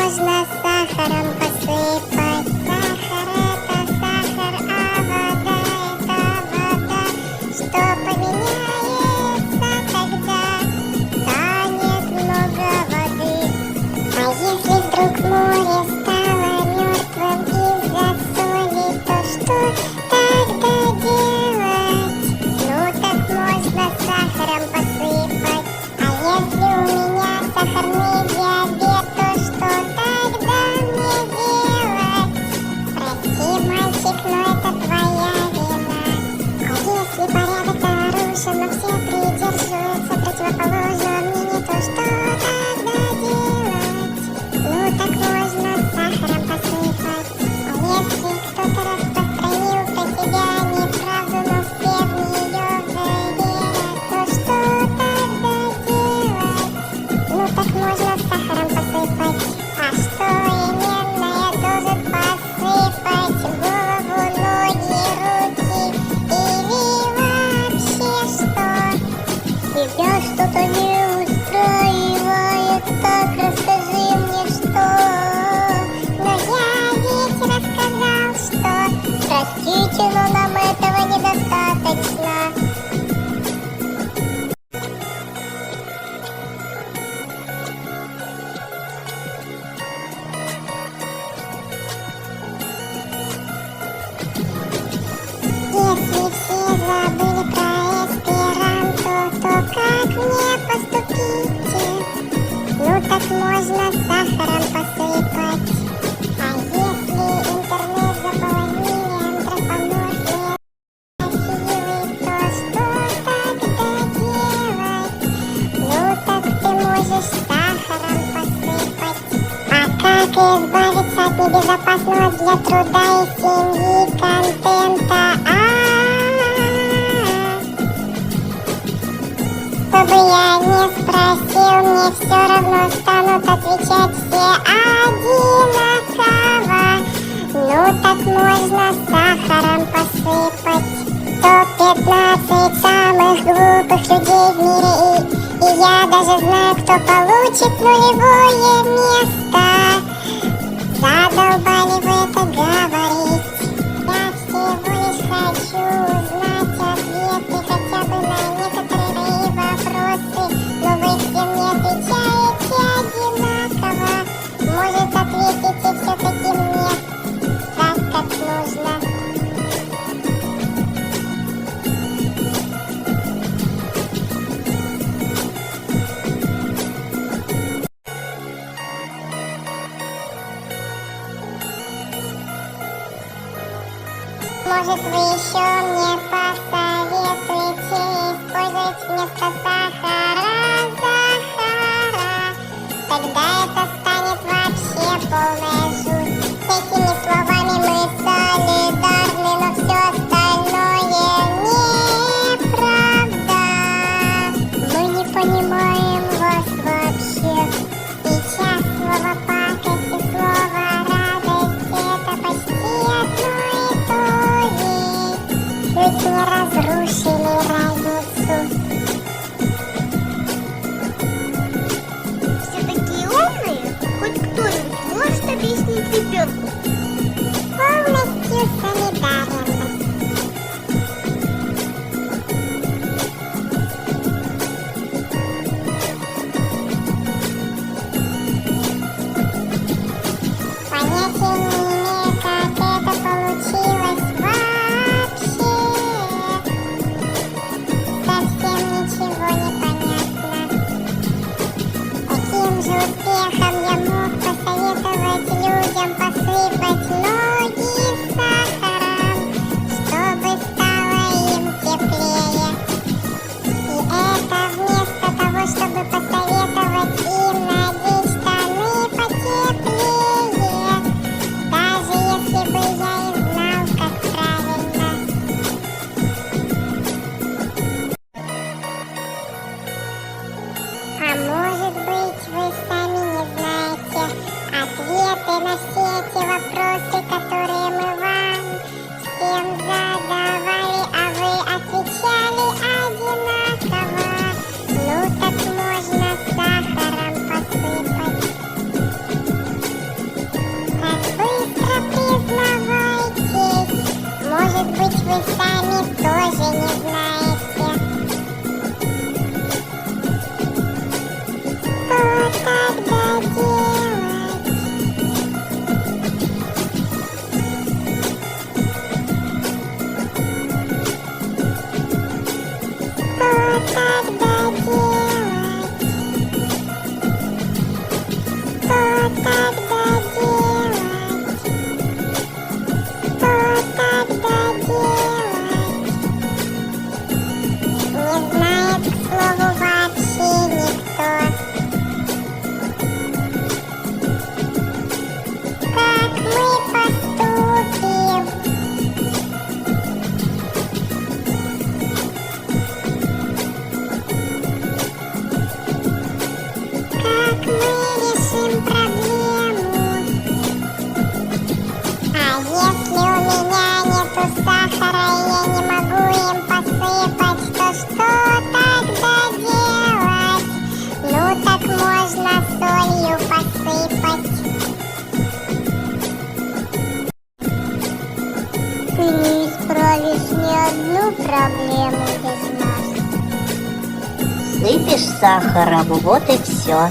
можно сахаром посыпать. Сахар это сахар, а вода это вода. Что поменяется, тогда станет много воды. А если вдруг море стало мертвым из-за соли, то что тогда делать? Ну так можно сахаром посыпать. А если у меня сахарный диабет, то что тогда мне делать? Прости, мальчик, но это твоя вина. А если порядок нарушен, но все придерживаются противоположного мнения, то что тогда делать? Ну так можно сахаром посыпать. А если кто-то распространил про тебя неправду, но все в нее верят, то что тогда делать? Ну так можно сахаром посыпать. А что именно я должен посыпать? Голову, ноги, руки или вообще что? Тебя что-то не устраивает, так расскажи мне что. Но я ведь рассказал, что простите, но нам этого недостаточно. Если все забыли про эсперанто, то как мне поступите? Ну так можно сахаром посыпать. А если интернет заполонили антропоморфные силы, то что тогда делать? Ну так ты можешь сахаром посыпать. А как избавиться от небезопасного для труда и семьи контента? Чтобы я не спросил, мне все равно станут отвечать все одинаково. Ну так можно сахаром посыпать. Топ-15 самых глупых людей в мире. И я даже знаю, кто получит нулевое место. Задолбали вы это говорить. Я всего лишь хочу узнать ответы хотя бы на некоторые мои вопросы. Но вы все мне отвечаете одинаково. Может, ответите все-таки мне так, как нужно. Может, вы еще мне посоветуете использовать вместо сахара сахара? Тогда это станет вообще полная жуть. Этими словами мы солидарны, но все остальное неправда. Мы не понимаем вас вообще. Сейчас слово пакость и слово радость — это почти одно и то же. Чуть не разрушили разницу. Все такие умные? Хоть кто-нибудь может объяснить ребенку? Полностью солидарен. Понятия не имею, как это получилось вообще. Совсем ничего не понятно. Таким же успехом я мог посоветовать людям посыпать ноги сахаром, чтобы стало им теплее. И это вместо того, чтобы посоветовать им надеть штаны потеплее, даже если бы я и знал, как правильно. А может быть, вы сами не знаете ответы на все эти вопросы, которые мы вам всем задавали, а вы отвечали одинаково. Ну так можно сахаром посыпать. Посыпешь сахаром, вот и все.